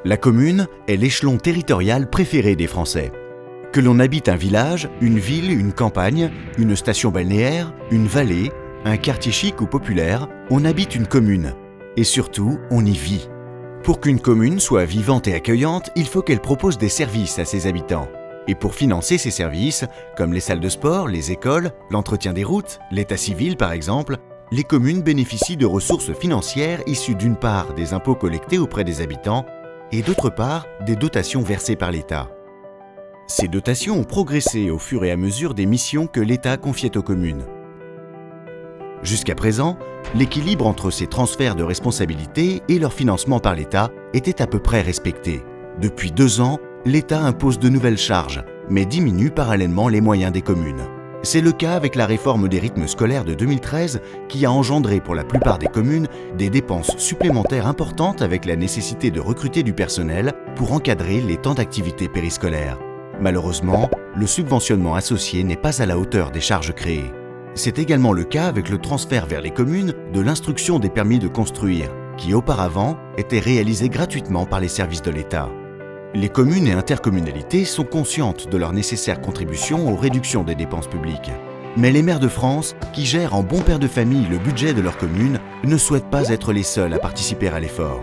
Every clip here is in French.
La commune est l'échelon territorial préféré des Français. Que l'on habite un village, une ville, une campagne, une station balnéaire, une vallée, un quartier chic ou populaire, on habite une commune. Et surtout, on y vit. Pour qu'une commune soit vivante et accueillante, il faut qu'elle propose des services à ses habitants. Et pour financer ces services, comme les salles de sport, les écoles, l'entretien des routes, l'état civil par exemple, les communes bénéficient de ressources financières issues d'une part des impôts collectés auprès des habitants et d'autre part des dotations versées par l'État. Ces dotations ont progressé au fur et à mesure des missions que l'État confiait aux communes. Jusqu'à présent, l'équilibre entre ces transferts de responsabilités et leur financement par l'État était à peu près respecté. Depuis 2 ans, l'État impose de nouvelles charges, mais diminue parallèlement les moyens des communes. C'est le cas avec la réforme des rythmes scolaires de 2013 qui a engendré pour la plupart des communes des dépenses supplémentaires importantes avec la nécessité de recruter du personnel pour encadrer les temps d'activité périscolaire. Malheureusement, le subventionnement associé n'est pas à la hauteur des charges créées. C'est également le cas avec le transfert vers les communes de l'instruction des permis de construire, qui auparavant était réalisée gratuitement par les services de l'État. Les communes et intercommunalités sont conscientes de leur nécessaire contribution aux réductions des dépenses publiques. Mais les maires de France, qui gèrent en bon père de famille le budget de leur commune, ne souhaitent pas être les seuls à participer à l'effort.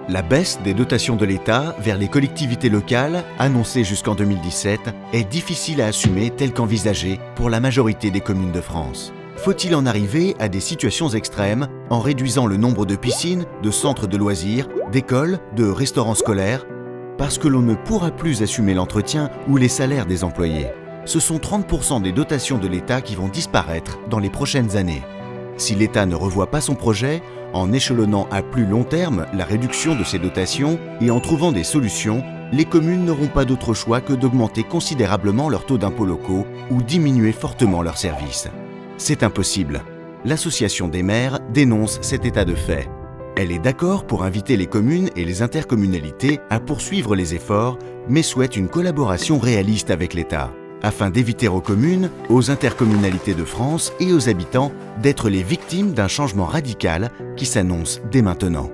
La baisse des dotations de l'État vers les collectivités locales, annoncée jusqu'en 2017, est difficile à assumer telle qu'envisagée pour la majorité des communes de France. Faut-il en arriver à des situations extrêmes en réduisant le nombre de piscines, de centres de loisirs, d'écoles, de restaurants scolaires, parce que l'on ne pourra plus assumer l'entretien ou les salaires des employés? Ce sont 30% des dotations de l'État qui vont disparaître dans les prochaines années. Si l'État ne revoit pas son projet, en échelonnant à plus long terme la réduction de ces dotations et en trouvant des solutions, les communes n'auront pas d'autre choix que d'augmenter considérablement leurs taux d'impôts locaux ou diminuer fortement leurs services. C'est impossible. L'Association des maires dénonce cet état de fait. Elle est d'accord pour inviter les communes et les intercommunalités à poursuivre les efforts, mais souhaite une collaboration réaliste avec l'État, afin d'éviter aux communes, aux intercommunalités de France et aux habitants d'être les victimes d'un changement radical qui s'annonce dès maintenant.